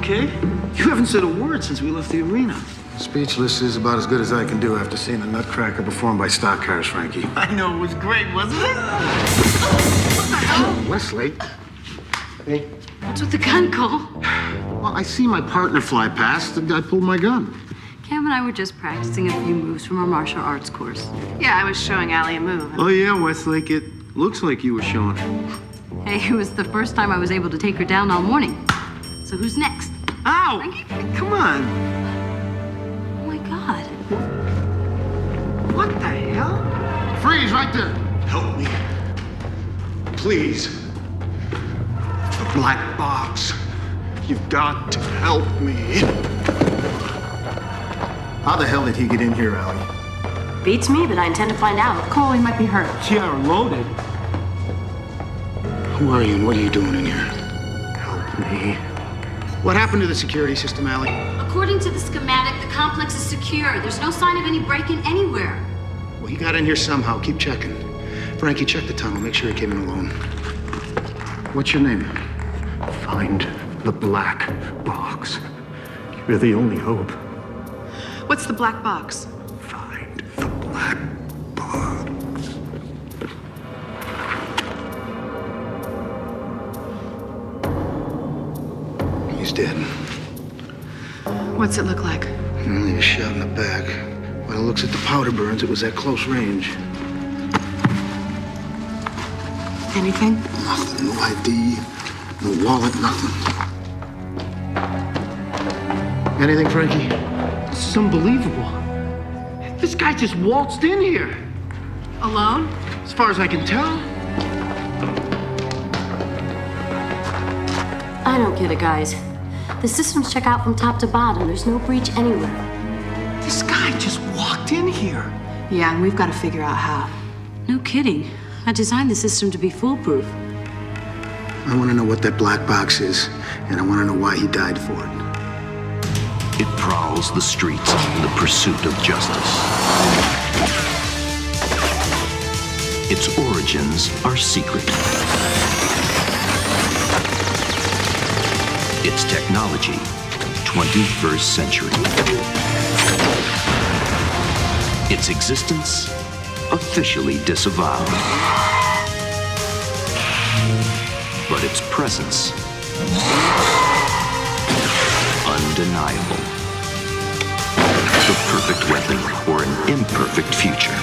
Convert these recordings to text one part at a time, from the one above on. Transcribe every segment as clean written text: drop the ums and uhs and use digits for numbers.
okay? You haven't said a word since we left the arena. Speechless is about as good as I can do after seeing a nutcracker performed by stock cars, Frankie. I know, it was great, wasn't it? What the hell? Wesley? Hey. What's with the gun, Cole? Well, I see my partner fly past, and I pulled my gun. Cam and I were just practicing a few moves from our martial arts course. Yeah, I was showing Allie a move. Oh, yeah, Westlake, it looks like you were showing her. Hey, it was the first time I was able to take her down all morning. So who's next? Ow! Come on. Oh my God. What the hell? Freeze right there. Help me. Please. The black box. You've got to help me. How the hell did he get in here, Allie? Beats me, but I intend to find out. Cole, he might be hurt. Yeah, loaded. Who are you and what are you doing in here? Help me. What happened to the security system, Allie? According to the schematic, the complex is secure. There's no sign of any break-in anywhere. Well, he got in here somehow. Keep checking. Frankie, check the tunnel. Make sure he came in alone. What's your name? Find the black box. You're the only hope. What's the black box? Find the black box. He's dead. What's it look like? Only a shot in the back. By the looks at the powder burns, it was at close range. Anything? Nothing. No ID. No wallet. Nothing. Anything, Frankie? This is unbelievable. This guy just waltzed in here. Alone? As far as I can tell. I don't get it, guys. The systems check out from top to bottom. There's no breach anywhere. This guy just walked in here. Yeah, and we've got to figure out how. No kidding. I designed the system to be foolproof. I want to know what that black box is, and I want to know why he died for it. It prowls the streets in the pursuit of justice. Its origins are secret. Its technology, 21st century. Its existence, officially disavowed. But its presence, undeniable. The perfect weapon for an imperfect future.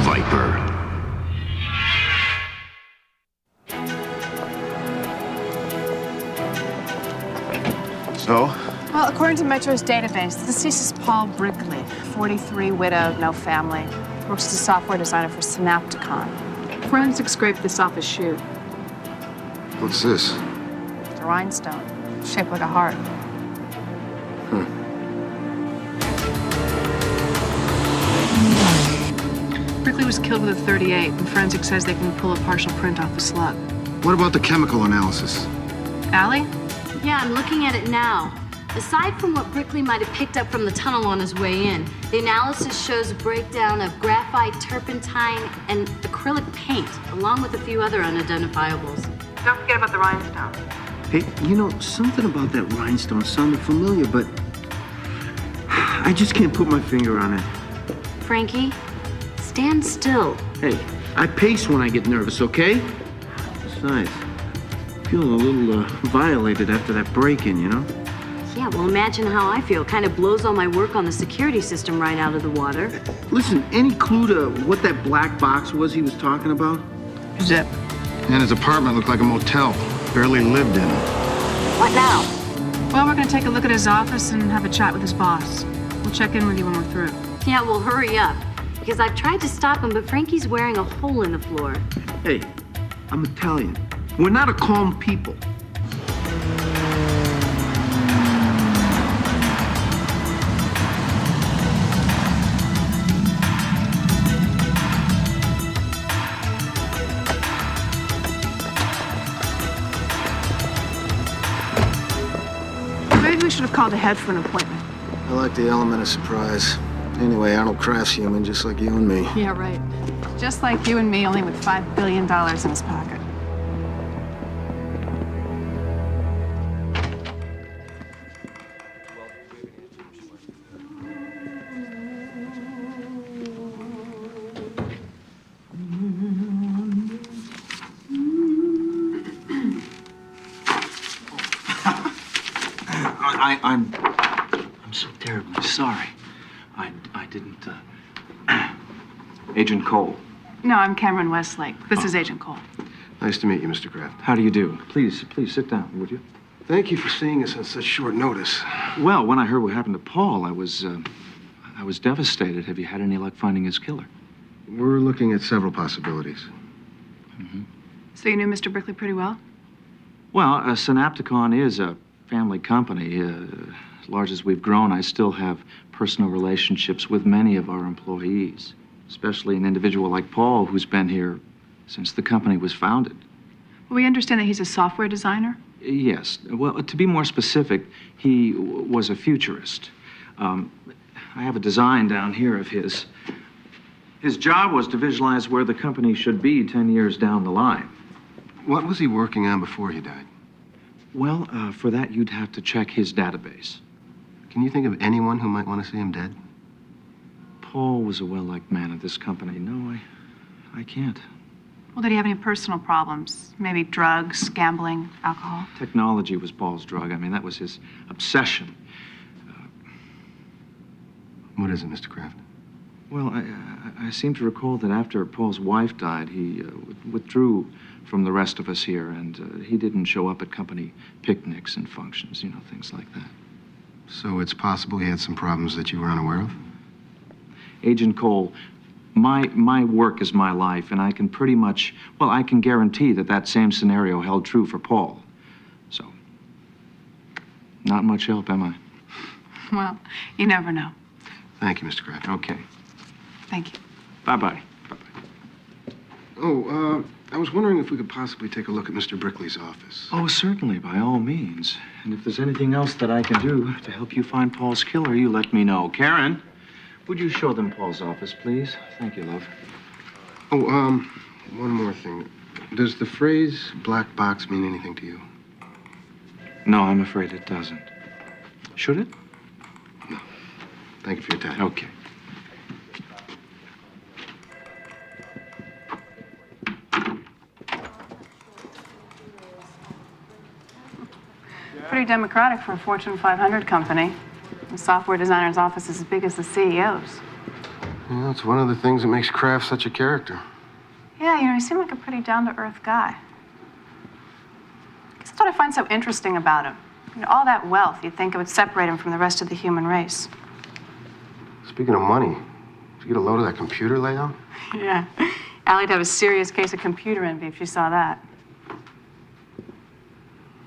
Viper. So? Well, according to Metro's database, the deceased is Paul Brickley, 43, widowed, no family. Works as a software designer for Synapticon. Forensics scraped this off his shoe. What's this? It's a rhinestone, shaped like a heart. Brickley was killed with a .38, and forensics says they can pull a partial print off the slug. What about the chemical analysis? Allie? Yeah, I'm looking at it now. Aside from what Brickley might have picked up from the tunnel on his way in, the analysis shows a breakdown of graphite, turpentine, and acrylic paint, along with a few other unidentifiables. Don't forget about the rhinestone. Hey, you know, something about that rhinestone sounded familiar, but I just can't put my finger on it. Frankie, stand still. Hey, I pace when I get nervous, okay? Besides, feeling a little violated after that break-in, you know? Yeah, well, imagine how I feel. Kind of blows all my work on the security system right out of the water. Listen, any clue to what that black box was he was talking about? Zip. And his apartment looked like a motel. Barely lived in. What now? Well, we're gonna take a look at his office and have a chat with his boss. We'll check in with you when we're through. Yeah, well, hurry up. Because I've tried to stop him, but Frankie's wearing a hole in the floor. Hey, I'm Italian. We're not a calm people. Maybe we should have called ahead for an appointment. I like the element of surprise. Anyway, Arnold Kraft's human, just like you and me. Yeah, right. Just like you and me, only with $5 billion in his pocket. I'm so terribly sorry. I didn't, Agent Cole. No, I'm Cameron Westlake. This is Agent Cole. Nice to meet you, Mr. Kraft. How do you do? Please sit down, would you? Thank you for seeing us on such short notice. Well, when I heard what happened to Paul, I was devastated. Have you had any luck finding his killer? We're looking at several possibilities. So you knew Mr. Brickley pretty well? Well, Synapticon is a family company. As large as we've grown, I still have personal relationships with many of our employees, especially an individual like Paul, who's been here since the company was founded. Well, we understand that he's a software designer. Yes. Well, to be more specific, he was a futurist. I have a design down here of his. His job was to visualize where the company should be 10 years down the line. What was he working on before he died? Well, for that, you'd have to check his database. Can you think of anyone who might want to see him dead? Paul was a well-liked man at this company. No, I can't. Well, did he have any personal problems? Maybe drugs, gambling, alcohol? Technology was Paul's drug. I mean, that was his obsession. What is it, Mr. Kraft? Well, I seem to recall that after Paul's wife died, he withdrew from the rest of us here, and he didn't show up at company picnics and functions, you know, things like that. So it's possible he had some problems that you were unaware of? Agent Cole, my work is my life, and I can pretty much, well, I can guarantee that that same scenario held true for Paul. So, not much help, am I? Well, you never know. Thank you, Mr. Kraft. Okay. Thank you. Bye-bye. Bye-bye. Oh, I was wondering if we could possibly take a look at Mr. Brickley's office. Oh, certainly, by all means. And if there's anything else that I can do to help you find Paul's killer, you let me know. Karen, would you show them Paul's office, please? Thank you, love. Oh, one more thing. Does the phrase black box mean anything to you? No, I'm afraid it doesn't. Should it? No. Thank you for your time. Okay. Pretty democratic for a Fortune 500 company. The software designer's office is as big as the CEO's. Yeah, it's one of the things that makes Kraft such a character. Yeah, you know, he seemed like a pretty down-to-earth guy. I guess that's what I find so interesting about him. You know, all that wealth, you'd think it would separate him from the rest of the human race. Speaking of money, did you get a load of that computer layout? Yeah. Allie'd have a serious case of computer envy if she saw that.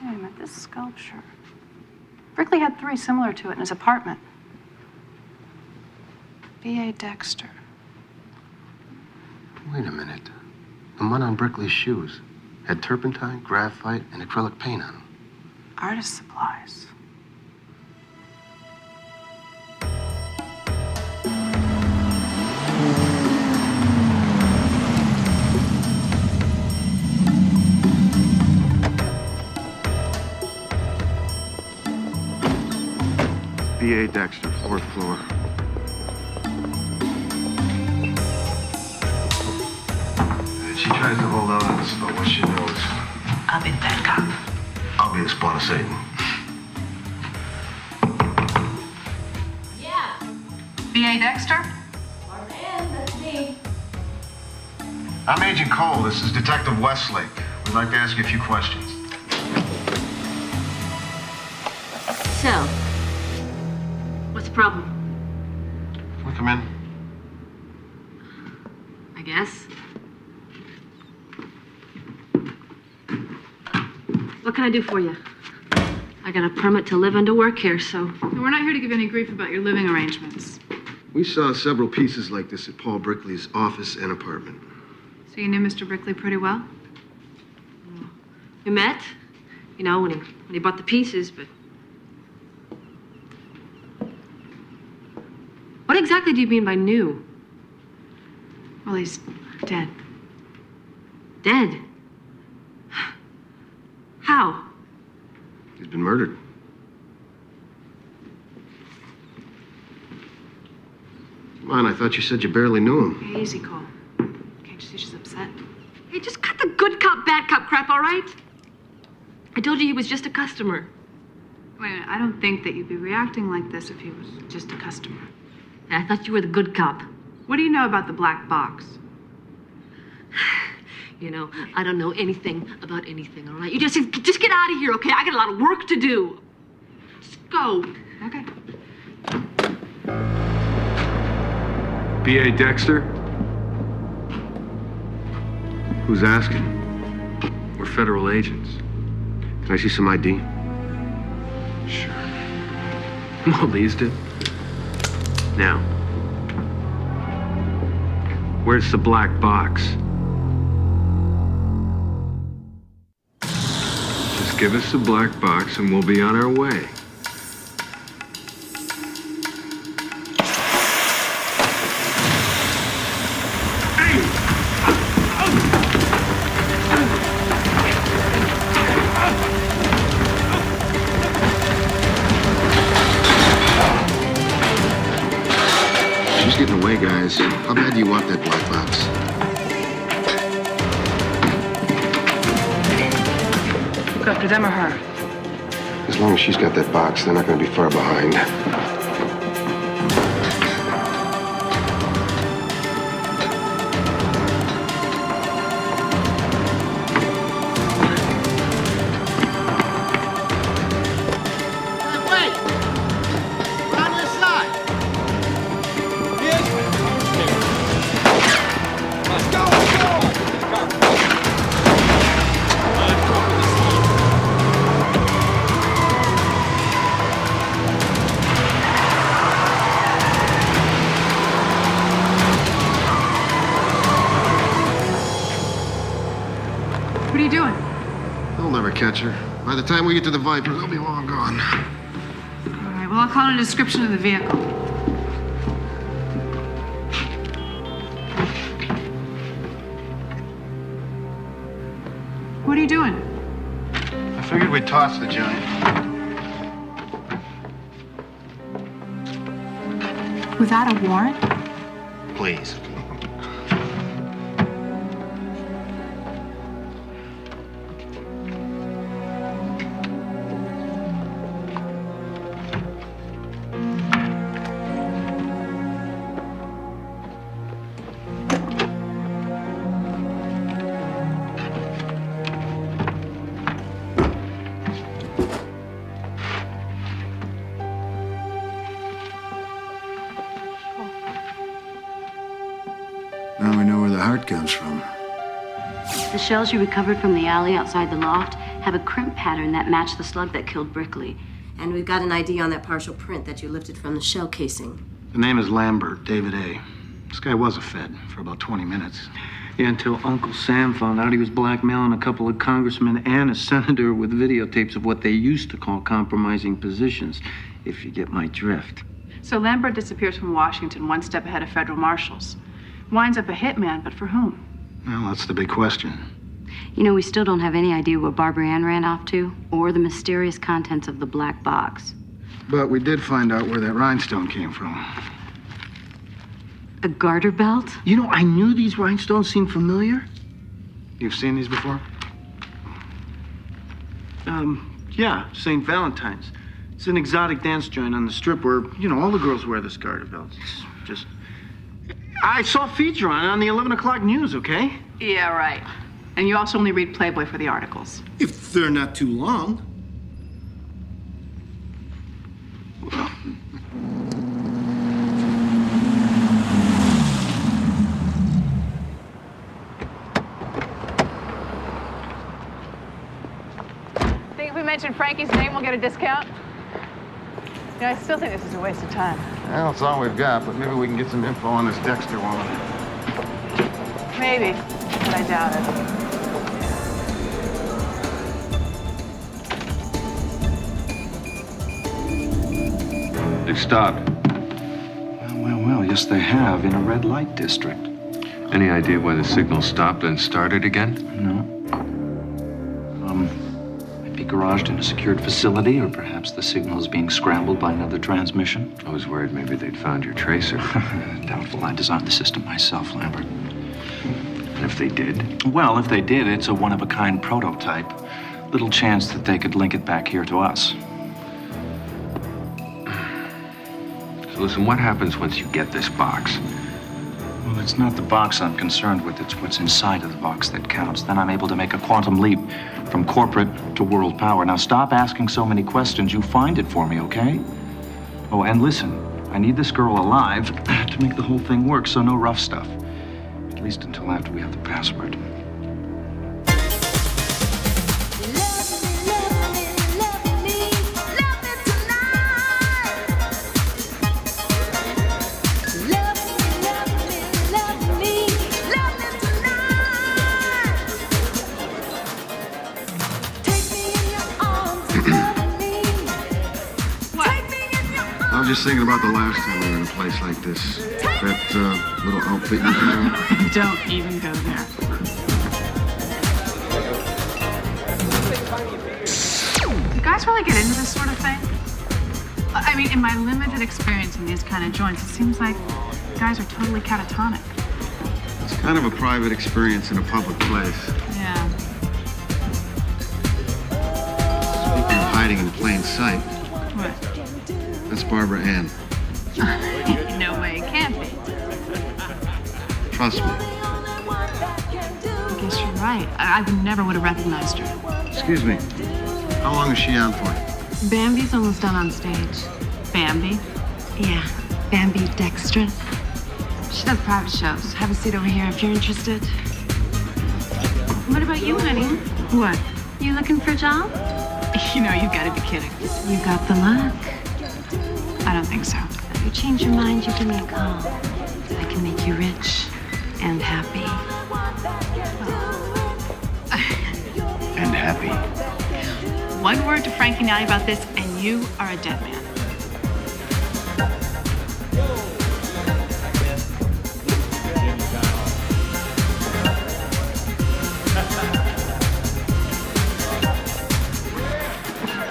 Wait a minute, this sculpture. Brickley had 3 similar to it in his apartment. B.A. Dexter. Wait a minute. The one on Brickley's shoes had turpentine, graphite, and acrylic paint on them. Artist supplies. B.A. Dexter, 4th floor. She tries to hold out on us about what she knows. I'll be the bad cop. I'll be the spawn of Satan. Yeah, B.A. Dexter? our man, that's me. I'm Agent Cole. This is Detective Westlake. We'd like to ask you a few questions. So, what's the problem? Can we come in? I guess. What can I do for you? I got a permit to live and to work here, so. We're not here to give any grief about your living arrangements. We saw several pieces like this at Paul Brickley's office and apartment. So you knew Mr. Brickley pretty well? We met, you know, when he bought the pieces, but. What exactly do you mean by new? Well, he's dead. Dead? How? He's been murdered. Come on, I thought you said you barely knew him. Hey, easy, Cole. Can't you see she's upset? Hey, just cut the good cop, bad cop crap, all right? I told you he was just a customer. Wait a minute, I don't think that you'd be reacting like this if he was just a customer. I thought you were the good cop. What do you know about the black box? You know, I don't know anything about anything, all right? You just get out of here, okay? I got a lot of work to do. Just go. Okay. B.A. Dexter? Who's asking? We're federal agents. Can I see some ID? Sure. Well, these did. Now, where's the black box? Just give us the black box and we'll be on our way. She's getting away, guys. How bad do you want that black box? Go after them or her? As long as she's got that box, they're not going to be far behind. What are you doing? They'll never catch her. By the time we get to the Viper, they'll be long gone. All right, well, I'll call in a description of the vehicle. What are you doing? I figured we'd toss the joint. Without a warrant? Please. Now we know where the heart comes from. The shells you recovered from the alley outside the loft have a crimp pattern that matched the slug that killed Brickley. And we've got an ID on that partial print that you lifted from the shell casing. The name is Lambert, David A. This guy was a Fed for about 20 minutes. Yeah, until Uncle Sam found out he was blackmailing a couple of congressmen and a senator with videotapes of what they used to call compromising positions, if you get my drift. So Lambert disappears from Washington one step ahead of federal marshals. Winds up a hitman, but for whom? Well, that's the big question. You know, we still don't have any idea where Barbara Ann ran off to, or the mysterious contents of the black box. But we did find out where that rhinestone came from. A garter belt? You know, I knew these rhinestones seemed familiar. You've seen these before? Yeah, St. Valentine's. It's an exotic dance joint on the strip where, you know, all the girls wear this garter belt. It's just... I saw a feature on the 11 o'clock news, okay? Yeah, right. And you also only read Playboy for the articles. If they're not too long. Think if we mention Frankie's name, we'll get a discount? Yeah, I still think this is a waste of time. Well, it's all we've got, but maybe we can get some info on this Dexter woman. Maybe, but I doubt it. They stopped. Well, Yes, they have, in a red light district. Any idea why the signal stopped and started again? No. Might be garaged in a secured facility, or perhaps the signal is being scrambled by another transmission. I was worried maybe they'd found your tracer. Doubtful. I designed the system myself, Lambert. And if they did? Well, if they did, it's a one-of-a-kind prototype. Little chance that they could link it back here to us. So listen, what happens once you get this box? Well, it's not the box I'm concerned with. It's what's inside of the box that counts. Then I'm able to make a quantum leap from corporate to world power. Now, stop asking so many questions. You find it for me, okay? Oh, and listen, I need this girl alive to make the whole thing work, so no rough stuff. At least until after we have the password. I was just thinking about the last time we were in a place like this. That little outfit you had. Don't even go there. You guys really get into this sort of thing? I mean, in my limited experience in these kind of joints, it seems like guys are totally catatonic. It's kind of a private experience in a public place. Yeah. Speaking of hiding in plain sight, What? that's Barbara Ann. No way it can't be. Trust me. I guess you're right. I never would have recognized her. Excuse me. How long is she on for? Bambi's almost done on stage. Bambi? Yeah, Bambi Dextra. She does private shows. Have a seat over here if you're interested. What about you, honey? What? You looking for a job? You know, you've got to be kidding. You got the luck. I don't think so. If you change your mind, you give me a call. I can make you rich and happy. And happy. One word to Frankie Nally about this, and you are a dead man.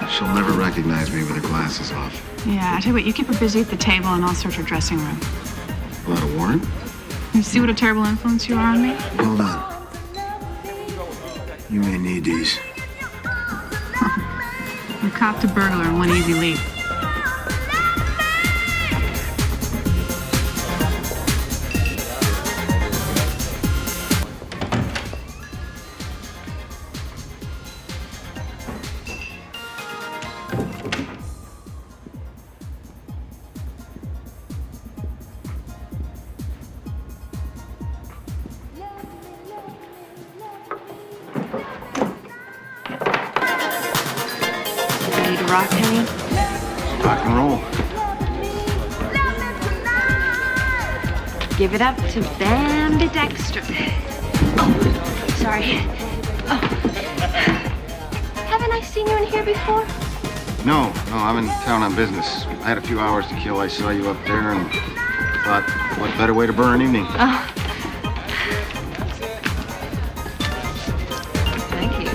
She'll never recognize me with her glasses off. Yeah, I tell you what, you keep her busy at the table and I'll search her dressing room. Without a warrant? You see what a terrible influence you are on me? Hold on. You may need these. You copped a burglar in one easy leap. Ready to rock, honey? Rock and roll. Give it up to Bambi Dextra. Oh, sorry. Oh. Haven't I seen you in here before? No, I'm in town on business. I had a few hours to kill. I saw you up there and thought, what better way to burn an evening? Oh. Thank you.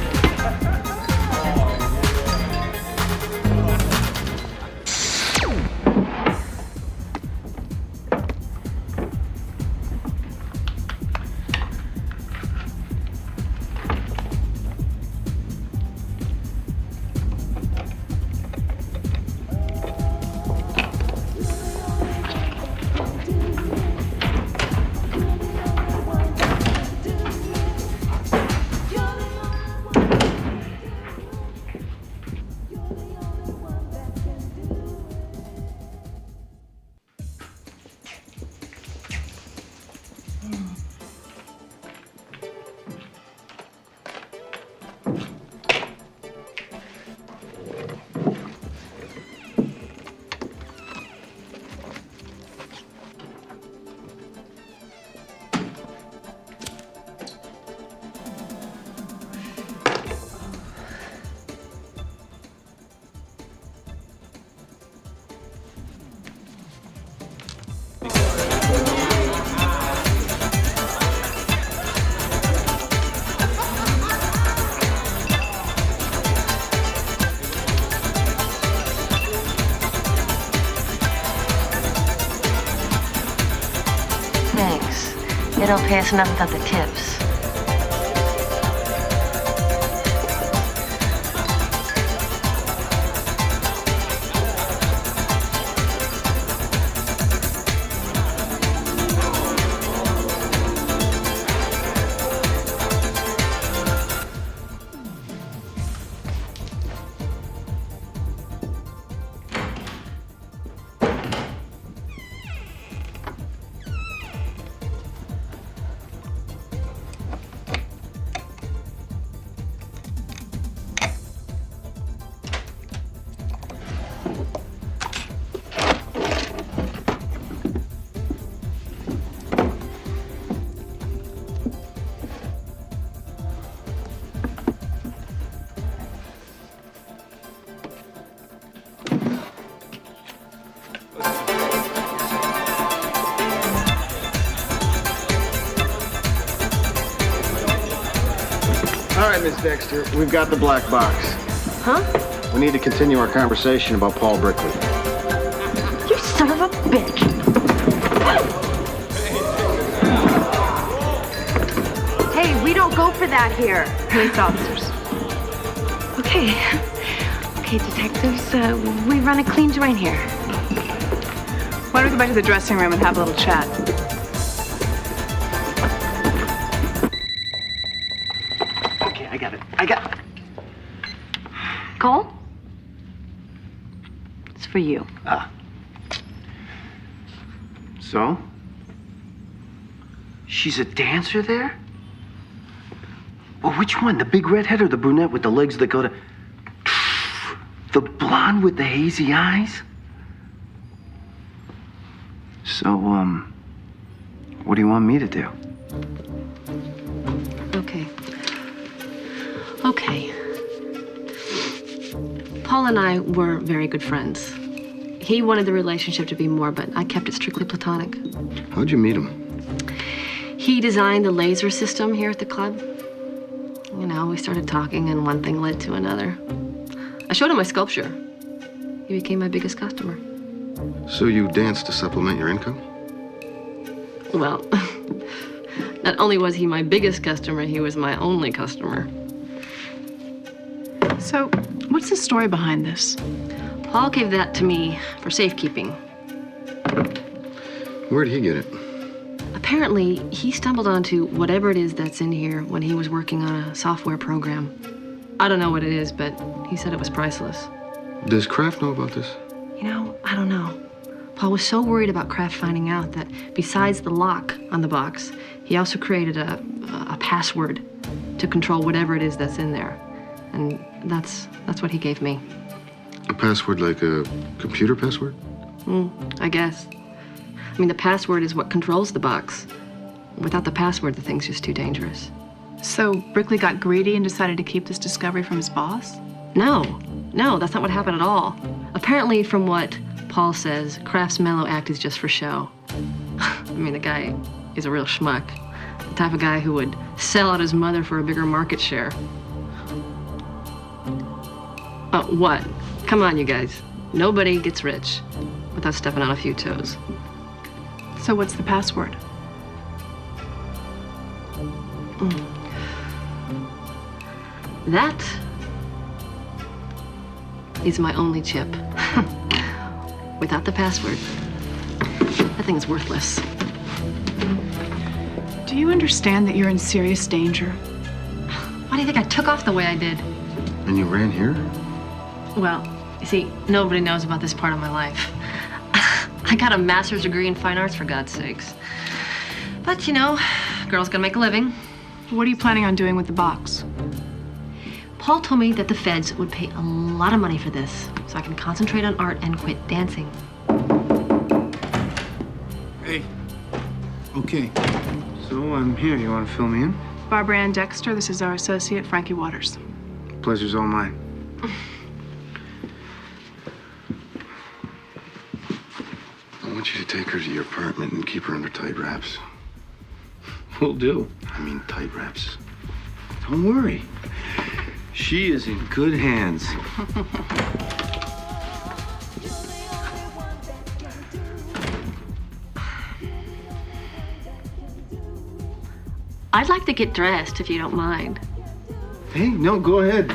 They don't pay us enough without the tips. All right, Miss Dexter, we've got the black box. Huh? We need to continue our conversation about Paul Brickley. You son of a bitch. Hey, we don't go for that here. Police officers. Okay. Okay, detectives, we run a clean joint here. Why don't we go back to the dressing room and have a little chat? Okay, I got it. I got it. Cole? It's for you. Ah. So? She's a dancer there? Well, which one? The big redhead or the brunette with the legs that go to... The blonde with the hazy eyes? So, what do you want me to do? Okay. Okay. Paul and I were very good friends. He wanted the relationship to be more, but I kept it strictly platonic. How'd you meet him? He designed the laser system here at the club. You know, we started talking and one thing led to another. I showed him my sculpture. He became my biggest customer. So you danced to supplement your income? Well, not only was he my biggest customer, he was my only customer. So, what's the story behind this? Paul gave that to me for safekeeping. Where'd he get it? Apparently, he stumbled onto whatever it is that's in here when he was working on a software program. I don't know what it is, but he said it was priceless. Does Kraft know about this? You know, I don't know. Paul was so worried about Kraft finding out that besides the lock on the box, he also created a password to control whatever it is that's in there. And that's what he gave me. A password like a computer password? I guess. I mean, the password is what controls the box. Without the password, the thing's just too dangerous. So, Brickley got greedy and decided to keep this discovery from his boss? No, that's not what happened at all. Apparently, from what Paul says, Kraft's mellow act is just for show. I mean, the guy is a real schmuck. The type of guy who would sell out his mother for a bigger market share. Oh, what? Come on, you guys. Nobody gets rich without stepping on a few toes. So what's the password? That is my only chip. Without the password, that thing's worthless. Do you understand that you're in serious danger? Why do you think I took off the way I did? And you ran here? Well, you see, nobody knows about this part of my life. I got a master's degree in fine arts, for God's sakes. But, you know, girls gotta make a living. What are you planning on doing with the box? Paul told me that the feds would pay a lot of money for this, so I can concentrate on art and quit dancing. Hey. Okay. So I'm here. You want to fill me in? Barbara Ann Dexter, this is our associate, Frankie Waters. Pleasure's all mine. I want you to take her to your apartment and keep her under tight wraps. Will do. I mean tight wraps. Don't worry. She is in good hands. I'd like to get dressed, if you don't mind. Hey, no, go ahead.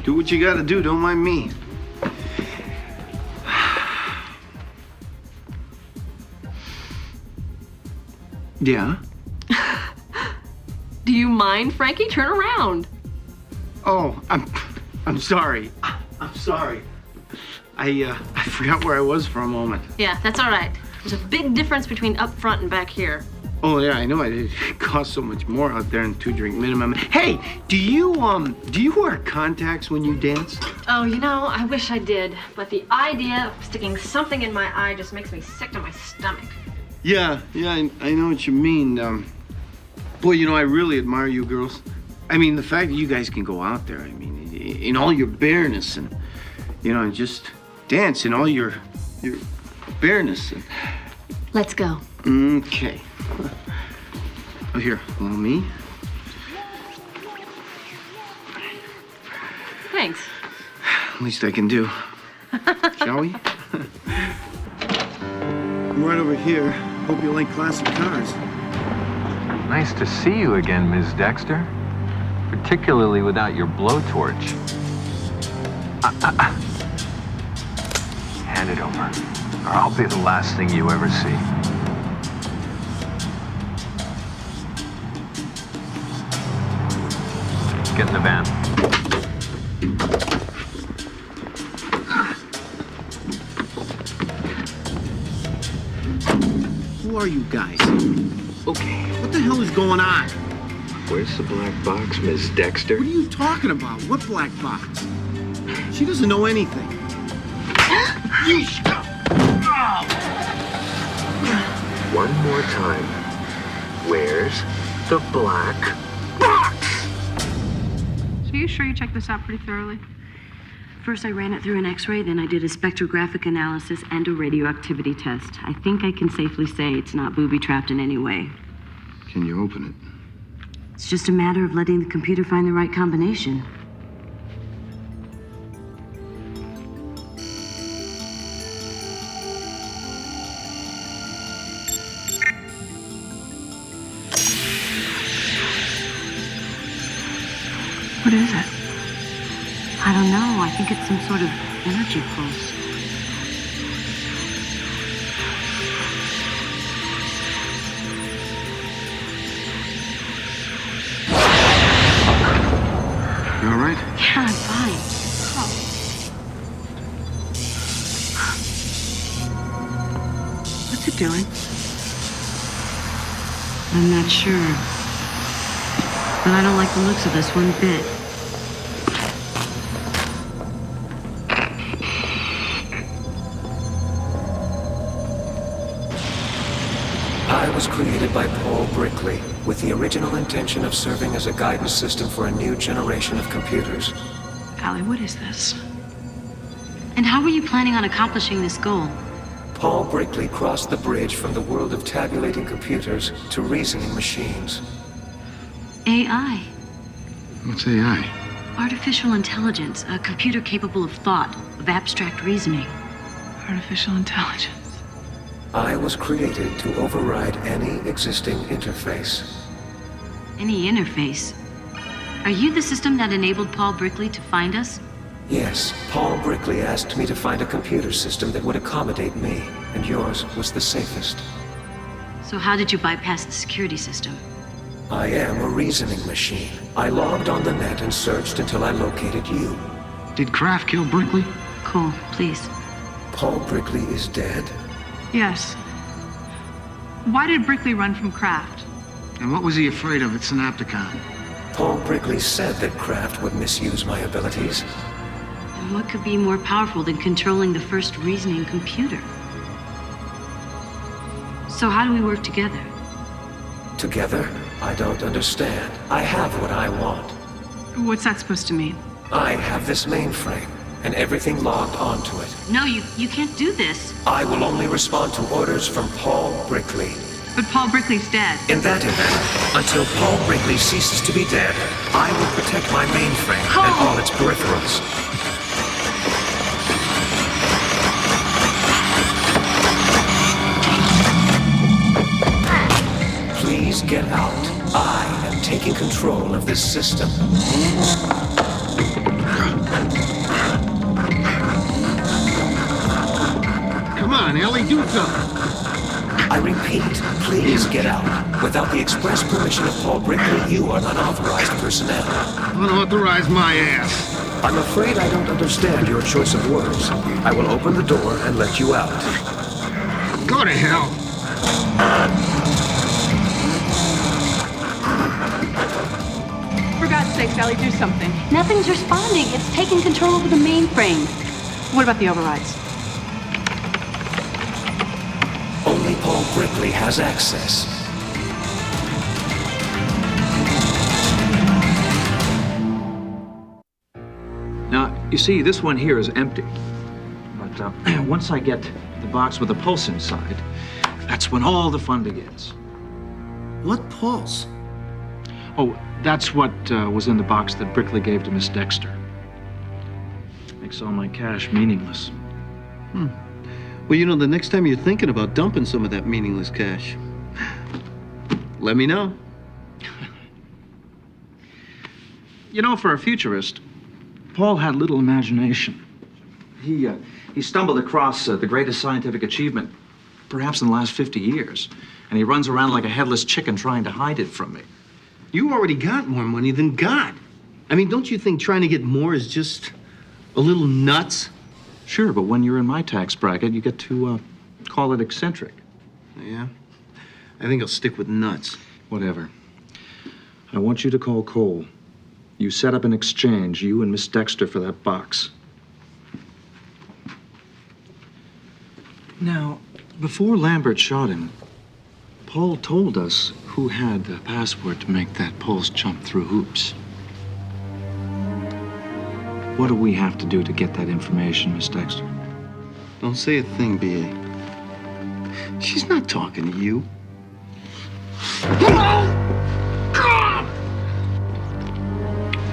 Do what you gotta do, don't mind me. Yeah? Do you mind, Frankie? Turn around. Oh, I'm sorry. I'm sorry. I forgot where I was for a moment. Yeah, that's all right. There's a big difference between up front and back here. Oh yeah, I know. It costs so much more out there in 2-drink minimum. Hey, do you wear contacts when you dance? Oh, you know, I wish I did, but the idea of sticking something in my eye just makes me sick to my stomach. Yeah, I know what you mean. Boy, you know, I really admire you girls. I mean, the fact that you guys can go out there, I mean, in all your bareness and, you know, just dance in all your bareness. Let's go. Okay. Oh, here, allow me. Thanks. Least I can do. Shall we? I'm right over here. Hope you like classic cars. Nice to see you again, Ms. Dexter. Particularly without your blowtorch. Hand it over, or I'll be the last thing you ever see. Get in the van. Who are you guys? Okay, what the hell is going on? Where's the black box, Ms. Dexter? What are you talking about? What black box? She doesn't know anything. Yeesh! One more time. Where's the black box? So you sure you checked this out pretty thoroughly? First, I ran it through an X-ray, then I did a spectrographic analysis and a radioactivity test. I think I can safely say it's not booby-trapped in any way. Can you open it? It's just a matter of letting the computer find the right combination. What is it? I don't know. I think it's some sort of energy pulse. You all right? Yeah, I'm fine. What's it doing? I'm not sure. But I don't like the looks of this one bit. I was created by Paul Brickley with the original intention of serving as a guidance system for a new generation of computers. Allie, what is this? And how were you planning on accomplishing this goal? Paul Brickley crossed the bridge from the world of tabulating computers to reasoning machines. AI. What's AI? Artificial intelligence, a computer capable of thought, of abstract reasoning. Artificial intelligence. I was created to override any existing interface. Any interface? Are you the system that enabled Paul Brickley to find us? Yes, Paul Brickley asked me to find a computer system that would accommodate me, and yours was the safest. So how did you bypass the security system? I am a reasoning machine. I logged on the net and searched until I located you. Did Kraft kill Brickley? Cool, please. Paul Brickley is dead? Yes. Why did Brickley run from Kraft? And what was he afraid of at Synapticon? Paul Brickley said that Kraft would misuse my abilities. And what could be more powerful than controlling the first reasoning computer? So how do we work together? Together? I don't understand. I have what I want. What's that supposed to mean? I have this mainframe, and everything logged onto it. No, you can't do this. I will only respond to orders from Paul Brickley. But Paul Brickley's dead. In that event, until Paul Brickley ceases to be dead, I will protect my mainframe and all its peripherals. Please get out. I am control of this system. Come on, Ellie, do something. I repeat, please get out. Without the express permission of Paul Brickley, you are unauthorized personnel. Unauthorize my ass. I'm afraid I don't understand your choice of words. I will open the door and let you out. Go to hell. For God's sake, Ellie, do something. Nothing's responding. It's taking control over the mainframe. What about the overrides? Only Paul Brickley has access. Now, you see, this one here is empty. But once I get the box with the pulse inside, that's when all the fun begins. What pulse? Oh, that's what was in the box that Brickley gave to Miss Dexter. Makes all my cash meaningless. Well, you know, the next time you're thinking about dumping some of that meaningless cash, let me know. You know, for a futurist, Paul had little imagination. He stumbled across the greatest scientific achievement, perhaps in the last 50 years, and he runs around like a headless chicken trying to hide it from me. You already got more money than God. I mean, don't you think trying to get more is just a little nuts? Sure, but when you're in my tax bracket, you get to call it eccentric. Yeah? I think I'll stick with nuts. Whatever. I want you to call Cole. You set up an exchange, you and Miss Dexter, for that box. Now, before Lambert shot him, Paul told us who had the password to make that pulse jump through hoops. What do we have to do to get that information, Miss Dexter? Don't say a thing, B.A. She's not talking to you.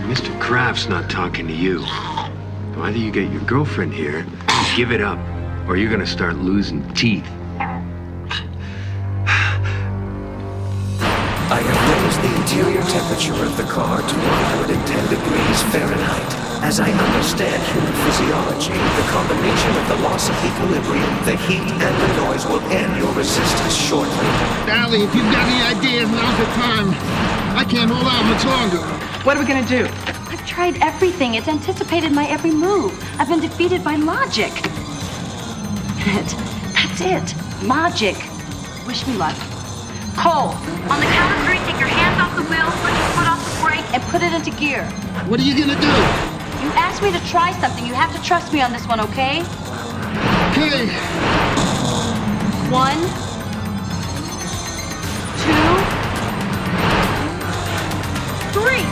Mr. Kraft's not talking to you. Either you get your girlfriend here, give it up, or you're gonna start losing teeth. I have raised the interior temperature of the car to 110 degrees Fahrenheit. As I understand human physiology, the combination of the loss of equilibrium, the heat, and the noise will end your resistance shortly. Allie, if you've got any ideas, now's the time. I can't hold out much longer. What are we gonna do? I've tried everything. It's anticipated my every move. I've been defeated by logic. That's it. Logic. Wish me luck. Cole, on the count of 3, take your hands off the wheel, put your foot off the brake, and put it into gear. What are you gonna do? You asked me to try something. You have to trust me on this one, okay? Okay. 1, 2, 3.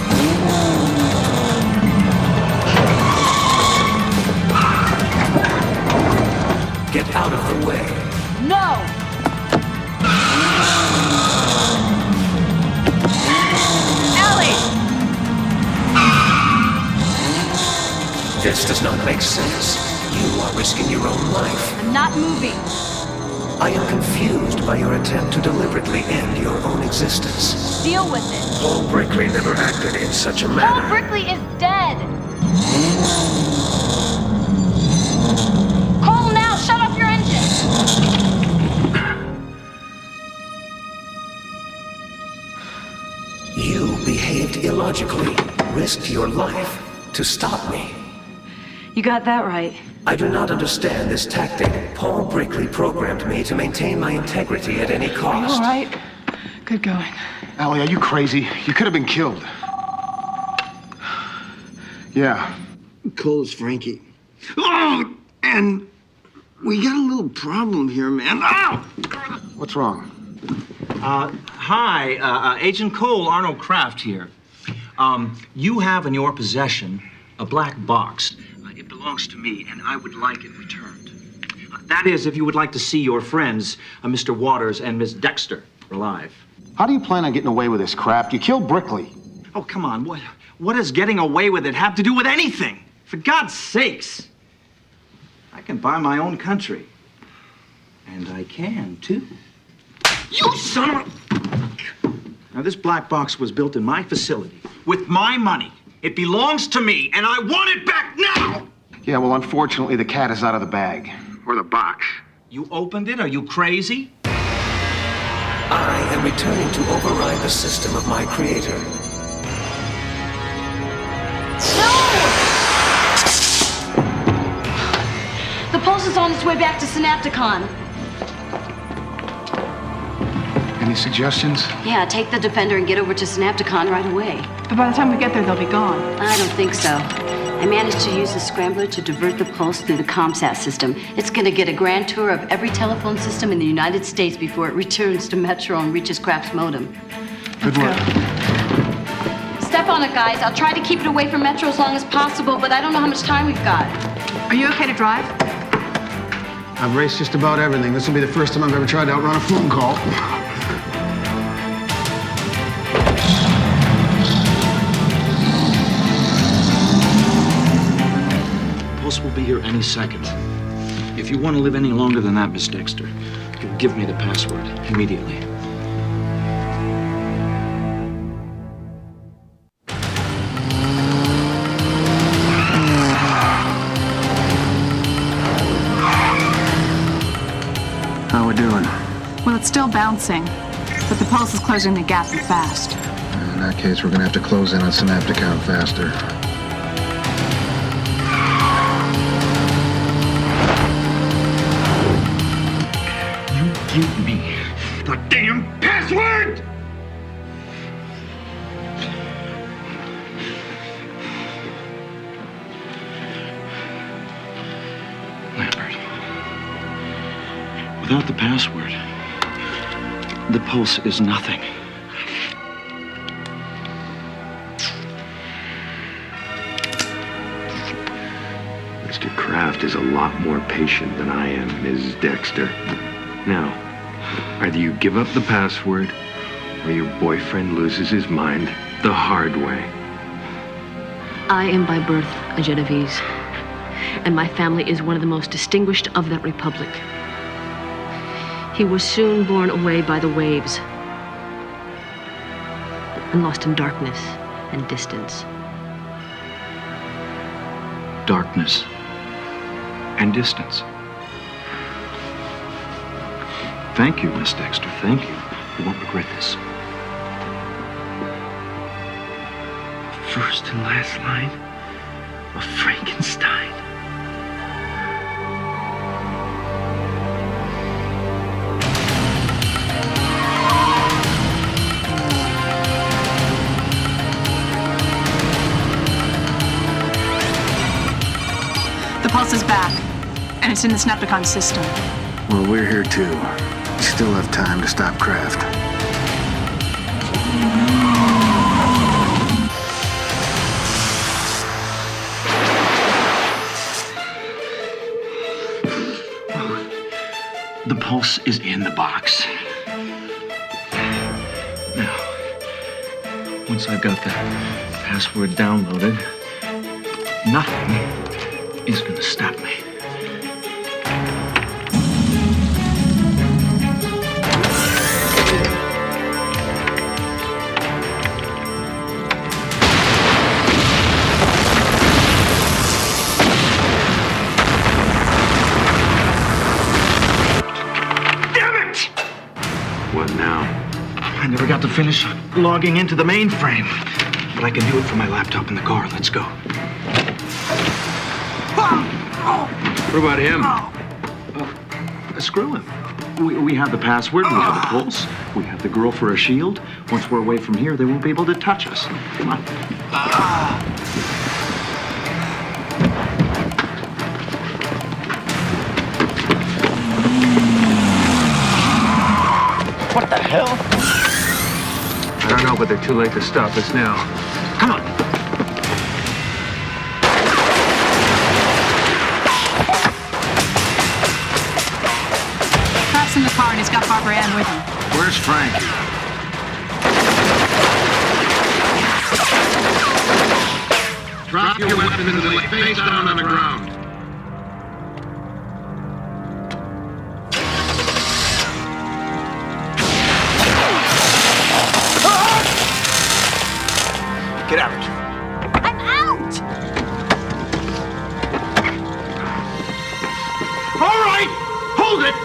Get out of the way. No! This does not make sense. You are risking your own life. I'm not moving. I am confused by your attempt to deliberately end your own existence. Deal with it. Paul Brickley never acted in such a Paul manner. Brickley is dead. Cole, now, shut off your engine. You behaved illogically, risked your life to stop me. You got that right. I do not understand this tactic. Paul Brickley programmed me to maintain my integrity at any cost. All right. Good going. Allie, are you crazy? You could have been killed. Yeah. Cole's Frankie. Oh, and we got a little problem here, man. Oh! What's wrong? Hi, Agent Cole, Arnold Kraft here. You have in your possession a black box. It belongs to me, and I would like it returned. That is, if you would like to see your friends, Mr. Waters and Miss Dexter, alive. How do you plan on getting away with this crap? You killed Brickley. Oh, come on. What does getting away with it have to do with anything? For God's sakes. I can buy my own country. And I can, too. You son of a... Now, this black box was built in my facility. With my money. It belongs to me, and I want it back now! Yeah, well, unfortunately, the cat is out of the bag. Or the box. You opened it? Are you crazy? I am returning to override the system of my creator. The pulse is on its way back to Synapticon. Any suggestions? Yeah, take the Defender and get over to Synapticon right away. But by the time we get there, they'll be gone. I don't think so. I managed to use the scrambler to divert the pulse through the ComSat system. It's gonna get a grand tour of every telephone system in the United States before it returns to Metro and reaches Kraft's modem. Good work. Step on it, guys. I'll try to keep it away from Metro as long as possible, but I don't know how much time we've got. Are you okay to drive? I've raced just about everything. This will be the first time I've ever tried to outrun a phone call. Pulse will be here any second. If you want to live any longer than that, Miss Dexter, you'll give me the password immediately. How we doing? Well, it's still bouncing, but the pulse is closing the gap and fast. In that case, we're gonna have to close in on Synapticon faster. Give me the damn password! Lambert, without the password, the pulse is nothing. Mr. Kraft is a lot more patient than I am, Ms. Dexter. Now, either you give up the password, or your boyfriend loses his mind the hard way. I am by birth a Genovese, and my family is one of the most distinguished of that republic. He was soon borne away by the waves and lost in darkness and distance. Darkness and distance. Thank you, Miss Dexter. Thank you. You won't regret this. First and last line of Frankenstein. The pulse is back, and it's in the Synapticon system. Well, we're here too. We still have time to stop Kraft. The pulse is in the box. Now, once I've got the password downloaded, nothing is going to stop me. What now? I never got to finish logging into the mainframe, but I can do it from my laptop in the car. Let's go. What about him? Screw him. We have the password, we have the pulse, we have the girl for a shield. Once we're away from here, they won't be able to touch us. Come on. What the hell? I don't know, but they're too late to stop us now. Come on. Kraft's in the car, and he's got Barbara Ann with him. Where's Frank? Drop your weapons and lay face down on the ground. Ah! Get out. I'm out! All right, hold it.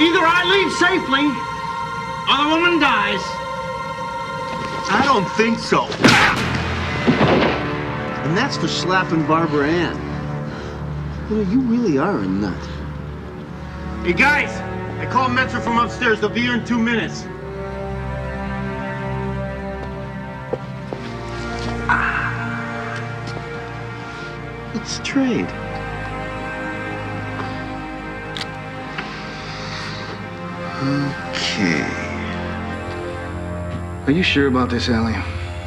Either I leave safely, or the woman dies. I don't think so. And that's for slapping Barbara Ann. You know, you really are a nut. Hey, guys, I called Metro from upstairs. They'll be here in 2 minutes. Let's trade. Okay. Are you sure about this, Allie?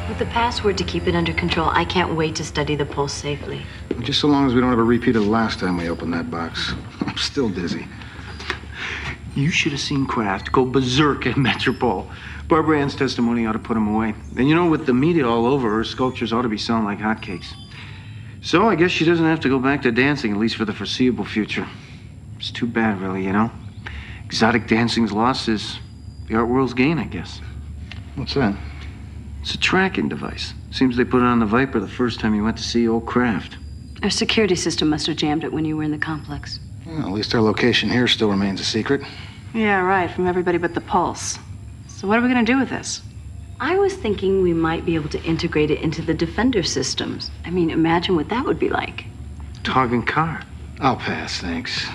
With the password to keep it under control, I can't wait to study the pulse safely. Just so long as we don't have a repeat of the last time we opened that box. I'm still dizzy. You should have seen Kraft go berserk at Metropole. Barbara Ann's testimony ought to put him away. And you know, with the media all over, her sculptures ought to be selling like hotcakes. So I guess she doesn't have to go back to dancing, at least for the foreseeable future. It's too bad, really, you know? Exotic dancing's loss is the art world's gain, I guess. What's that? It's a tracking device. Seems they put it on the Viper the first time you went to see old Kraft. Our security system must have jammed it when you were in the complex. Well, at least our location here still remains a secret. Yeah, right, from everybody but the Pulse. So what are we gonna do with this? I was thinking we might be able to integrate it into the Defender systems. I mean, imagine what that would be like. Talking car. I'll pass, thanks.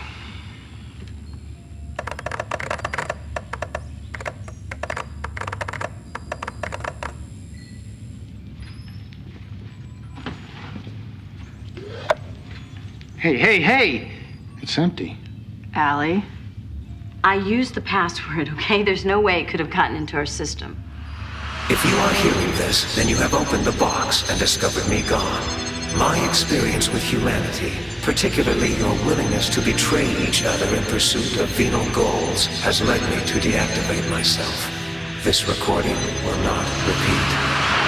Hey! It's empty. Allie? I used the password, okay? There's no way it could have gotten into our system. If you are hearing this, then you have opened the box and discovered me gone. My experience with humanity, particularly your willingness to betray each other in pursuit of venal goals, has led me to deactivate myself. This recording will not repeat.